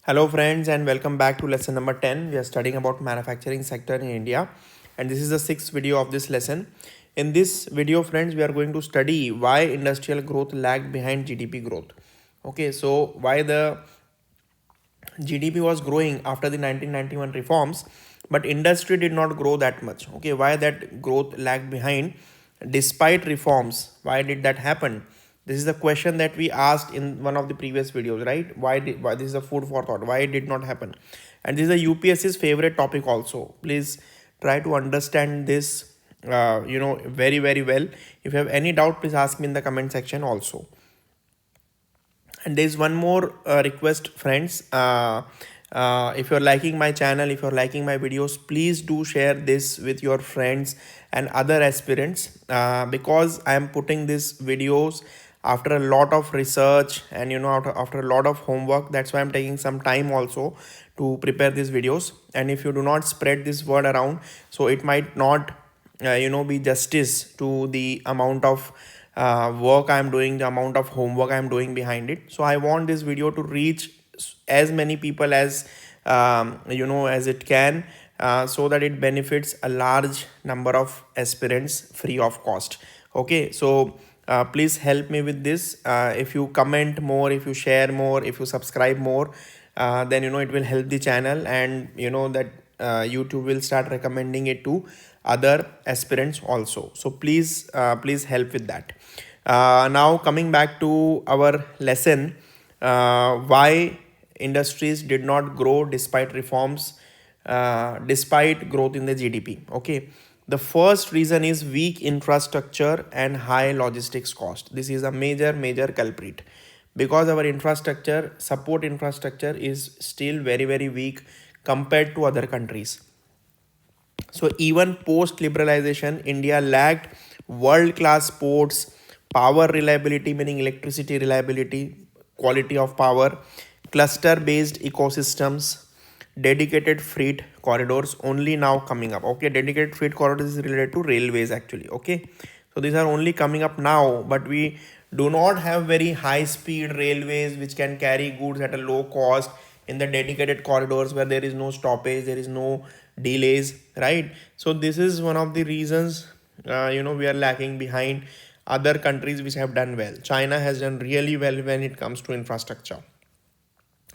Hello friends and welcome back to lesson number 10. We are studying about manufacturing sector in India and this is the sixth video of this lesson. In this video friends we are going to study why industrial growth lagged behind GDP growth. Okay, so why the GDP was growing after the 1991 reforms but industry did not grow that much. Okay, why that growth lagged behind despite reforms? Why did that happen? This is the question that we asked in one of the previous videos, right? Why this is a food for thought? Why it did not happen? And this is a UPSC's favorite topic also. Please try to understand this very well. If you have any doubt, please ask me in the comment section also. And there's one more request friends, if you're liking my channel, if you're liking my videos, please do share this with your friends and other aspirants, because I am putting these videos after a lot of research and after a lot of homework. That's why I'm taking some time also to prepare these videos. And if you do not spread this word around, so it might not be justice to the amount of work I'm doing, the amount of homework I'm doing behind it. So I want this video to reach as many people as as it can, so that it benefits a large number of aspirants free of cost. Okay, so please help me with this. If you comment more, if you share more, if you subscribe more, then it will help the channel, and that YouTube will start recommending it to other aspirants also. So please help with that. Now coming back to our lesson, why industries did not grow despite reforms, despite growth in the GDP. Okay, the first reason is weak infrastructure and high logistics cost. This is a major culprit, because our support infrastructure is still very weak compared to other countries. So even post liberalization, India lacked world class ports, power reliability, meaning electricity reliability, quality of power, cluster based ecosystems, dedicated freight corridors only now coming up. Okay, dedicated freight corridors is related to railways actually. Okay, so these are only coming up now, but we do not have very high speed railways which can carry goods at a low cost in the dedicated corridors where there is no stoppage, there is no delays, right? So this is one of the reasons we are lacking behind other countries which have done well. China has done really well when it comes to infrastructure.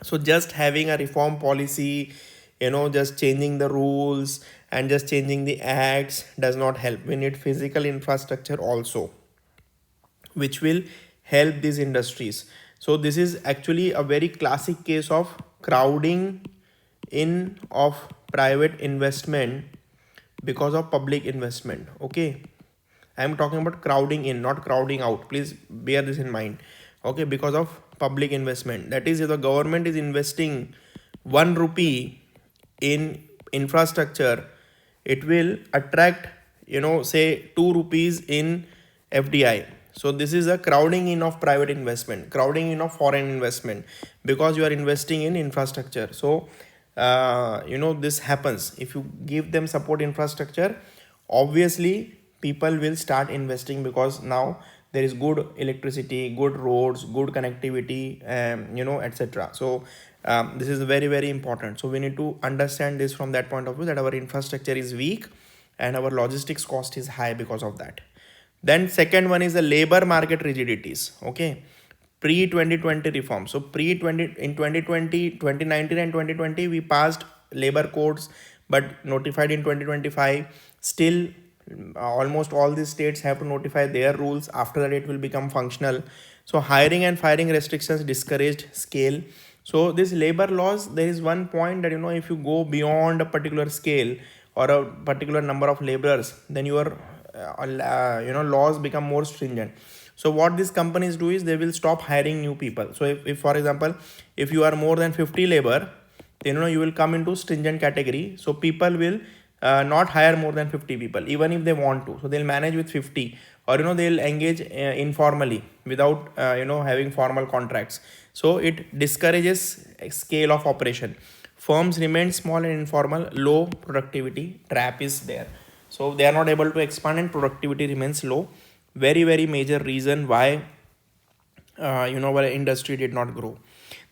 So just having a reform policy, just changing the rules and just changing the acts does not help. We need physical infrastructure also, which will help these industries. So this is actually a very classic case of crowding in of private investment because of public investment. Okay, I am talking about crowding in, not crowding out. Please bear this in mind. Okay, because of public investment, that is, if the government is investing 1 rupee in infrastructure, it will attract say 2 rupees in FDI. So this is a crowding in of private investment, crowding in of foreign investment, because you are investing in infrastructure. So this happens. If you give them support infrastructure, obviously people will start investing, because now there is good electricity, good roads, good connectivity, etc. So this is very important. So we need to understand this from that point of view, that our infrastructure is weak and our logistics cost is high because of that. Then second one is the labor market rigidities. Okay, pre 2020 reform. So pre 20 in 2020, 2019 and 2020 we passed labor codes, but notified in 2025. Still almost all these states have to notify their rules. After that it will become functional. So hiring and firing restrictions discouraged scale. So this labor laws, there is one point that if you go beyond a particular scale or a particular number of laborers, then your laws become more stringent. So what these companies do is they will stop hiring new people. So if for example, if you are more than 50 labor, then you will come into stringent category. So people will not hire more than 50 people even if they want to. So they'll manage with 50, or they'll engage informally without having formal contracts. So it discourages a scale of operation. Firms remain small and informal, low productivity trap is there. So they are not able to expand and productivity remains low. Very major reason why our industry did not grow.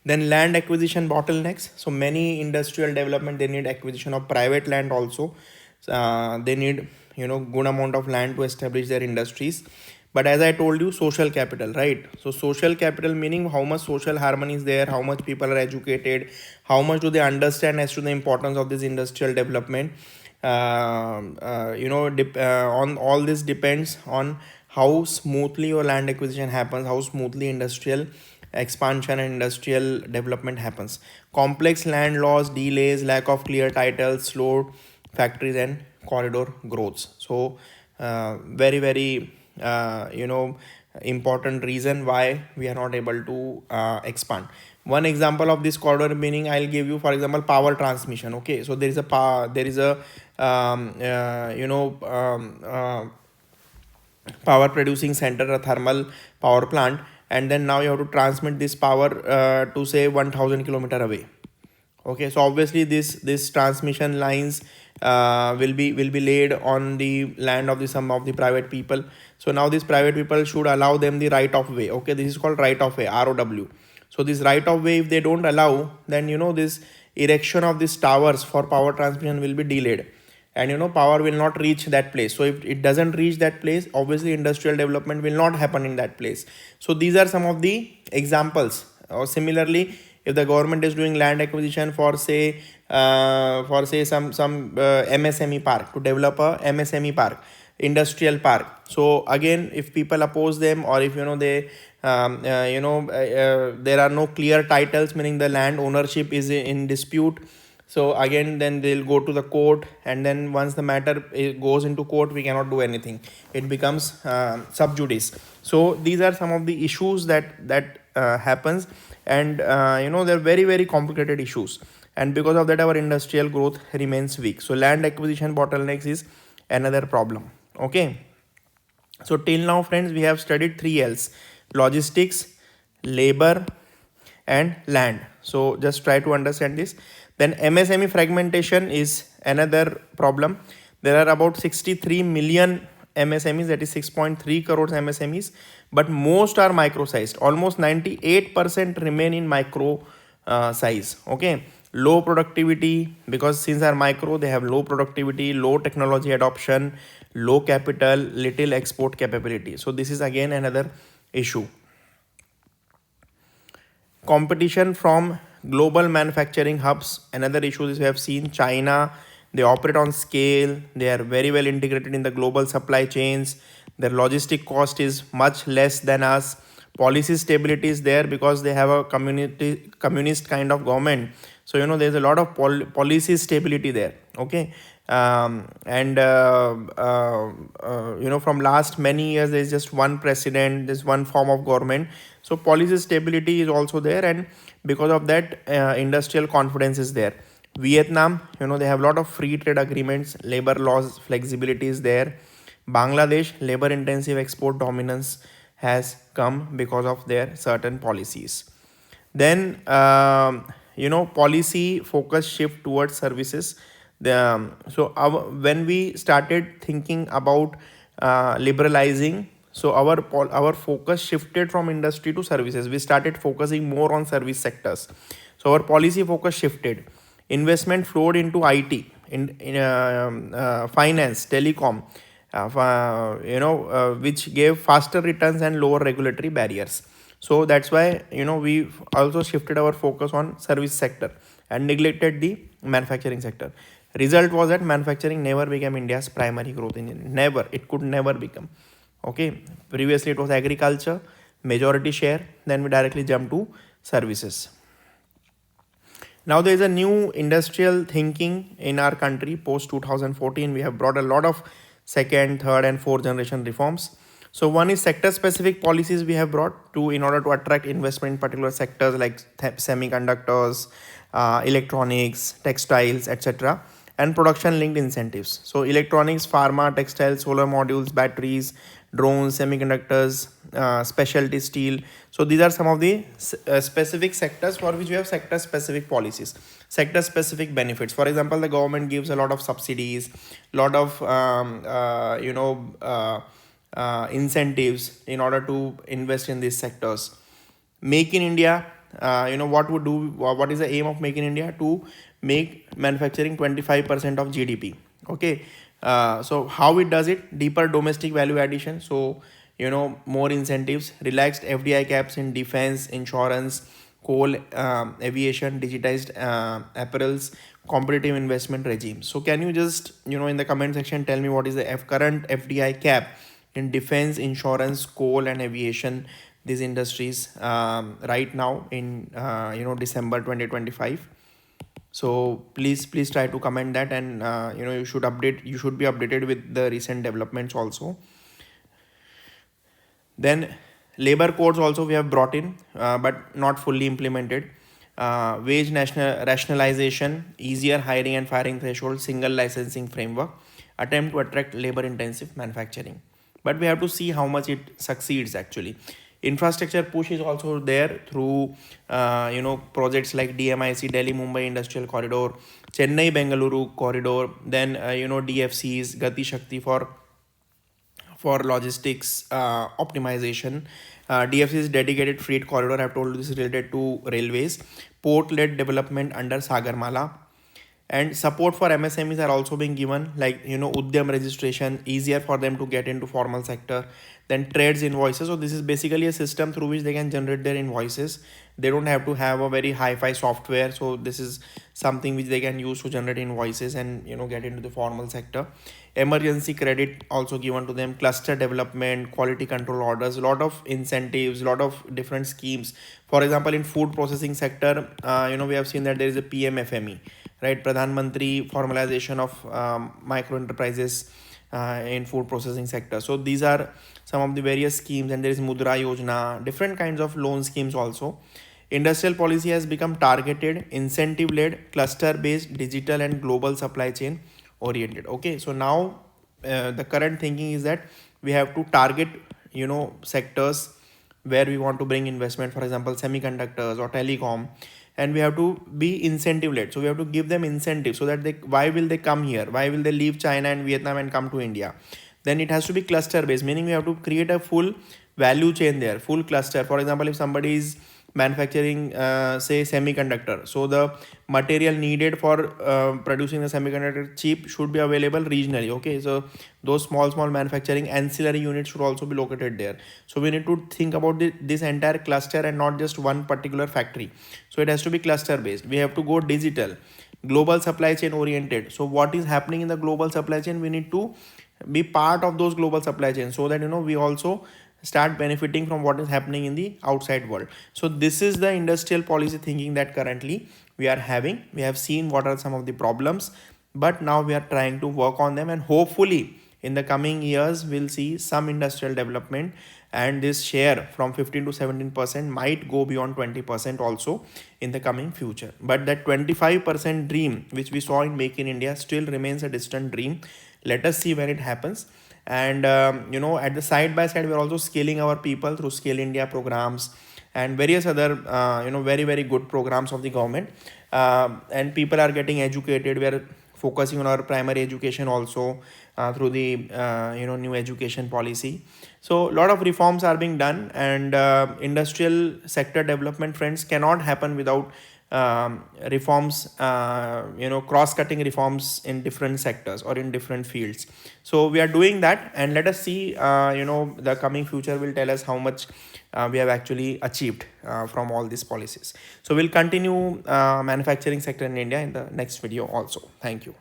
Then land acquisition bottlenecks. So many industrial development, they need acquisition of private land also. They need, good amount of land to establish their industries. But as I told you, social capital, right? So social capital meaning how much social harmony is there, how much people are educated, how much do they understand as to the importance of this industrial development. On all this depends on how smoothly your land acquisition happens, how smoothly industrial expansion and industrial development happens. Complex land laws, delays, lack of clear titles, slow factories and corridor growths. So very very important reason why we are not able to expand. One example of this corridor meaning I'll give you, for example, power transmission. Okay, so there is a power producing center, a thermal power plant, and then now you have to transmit this power to say 1000 kilometer away. Okay, so obviously this transmission lines will be laid on the land of some of the private people. So now these private people should allow them the right of way. Okay, this is called right of way, ROW. So this right of way, if they don't allow, then this erection of these towers for power transmission will be delayed, and power will not reach that place. So if it doesn't reach that place, obviously industrial development will not happen in that place. So these are some of the examples. Or similarly, if the government is doing land acquisition for say some MSME park, to develop a MSME park, industrial park. So again, if people oppose them, or if they there are no clear titles, meaning the land ownership is in dispute, so again then they'll go to the court, and then once the matter goes into court, we cannot do anything. It becomes sub judice. So these are some of the issues that happens, and they're very very complicated issues, and because of that our industrial growth remains weak. So land acquisition bottlenecks is another problem. Okay, so till now friends, we have studied 3 L's: logistics, labor and land. So just try to understand this. Then MSME fragmentation is another problem. There are about 63 million MSMEs, that is 6.3 crores MSMEs, but most are micro sized. Almost 98% remain in micro size. Okay, low productivity, because since they are micro, they have low productivity, low technology adoption, low capital, little export capability. So this is again another issue. Competition from global manufacturing hubs, another issue is we have seen. China, they operate on scale, they are very well integrated in the global supply chains, their logistic cost is much less than us. Policy stability is there because they have a communist kind of government. So there's a lot of policy stability there. Okay, from last many years there's just one president, there's one form of government. So policy stability is also there, and because of that industrial confidence is there. Vietnam, they have a lot of free trade agreements, labor laws flexibility is there. Bangladesh, labor intensive export dominance has come because of their certain policies. Then policy focus shift towards services. When we started thinking about liberalizing, so our focus shifted from industry to services. We started focusing more on service sectors. So our policy focus shifted. Investment flowed into IT, finance, telecom, which gave faster returns and lower regulatory barriers. So that's why we also shifted our focus on service sector and neglected the manufacturing sector. Result was that manufacturing never became India's primary growth engine. Never, it could never become. Okay, previously it was agriculture, majority share, then we directly jumped to services. Now there is a new industrial thinking in our country post 2014. We have brought a lot of second, third and fourth generation reforms. So one is sector specific policies we have brought in order to attract investment in particular sectors like semiconductors, electronics, textiles, etc. and production linked incentives. So electronics, pharma, textiles, solar modules, batteries, drones, semiconductors, specialty steel. So these are some of the specific sectors for which we have sector specific policies, sector specific benefits. For example, the government gives a lot of subsidies, lot of incentives in order to invest in these sectors. Make in India, what is the aim of Make in India? To make manufacturing 25% of GDP. Okay. So how it does it? Deeper domestic value addition. So more incentives, relaxed FDI caps in defense, insurance, coal, aviation, digitized apparels, competitive investment regime. So can you just in the comment section tell me what is the current FDI cap in defense, insurance, coal, and aviation, these industries right now in December 2025. So please try to comment that, and you should be updated with the recent developments also. Then labor codes also we have brought in, but not fully implemented. Wage national rationalization, easier hiring and firing threshold, single licensing framework, attempt to attract labor intensive manufacturing. But we have to see how much it succeeds actually. Infrastructure push is also there through projects like DMIC, Delhi Mumbai Industrial Corridor, Chennai Bengaluru Corridor, then DFCs, Gati Shakti for logistics optimization. DFC is dedicated freight corridor. I've told you this is related to railways. Port-led development under Sagarmala. And support for MSMEs are also being given, like Udyam registration, easier for them to get into formal sector. Then trades invoices. So this is basically a system through which they can generate their invoices. They don't have to have a very hi-fi software. So this is something which they can use to generate invoices and get into the formal sector. Emergency credit also given to them, cluster development, quality control orders, a lot of incentives, a lot of different schemes. For example, in food processing sector, we have seen that there is a PMFME, right? Pradhan Mantri formalization of micro enterprises in food processing sector. So these are some of the various schemes, and there is Mudra Yojana, different kinds of loan schemes also. Industrial policy has become targeted, incentive led, cluster based, digital and global supply chain oriented. Okay, so now the current thinking is that we have to target sectors where we want to bring investment, for example semiconductors or telecom, and we have to be incentive led. So we have to give them incentives so that why will they come here, why will they leave China and Vietnam and come to India? Then it has to be cluster based, meaning we have to create a full value chain there, full cluster. For example, if somebody is manufacturing say semiconductor, so the material needed for producing the semiconductor chip should be available regionally. Okay, so those small manufacturing ancillary units should also be located there. So we need to think about this entire cluster and not just one particular factory. So it has to be cluster based. We have to go digital, global supply chain oriented. So what is happening in the global supply chain, we need to be part of those global supply chains so that we also start benefiting from what is happening in the outside world. So this is the industrial policy thinking that currently we are having. We have seen what are some of the problems, but now we are trying to work on them, and hopefully in the coming years we'll see some industrial development, and this share from 15 to 17% might go beyond 20% also in the coming future. But that 25% dream which we saw in Make in India still remains a distant dream. Let us see when it happens. And at the side by side, we're also scaling our people through Scale India programs and various other very good programs of the government, and people are getting educated. We are focusing on our primary education also through the new education policy. So a lot of reforms are being done, and industrial sector development, friends, cannot happen without reforms, cross-cutting reforms in different sectors or in different fields. So we are doing that, and let us see, the coming future will tell us how much we have actually achieved from all these policies. So we'll continue manufacturing sector in India in the next video also. Thank you.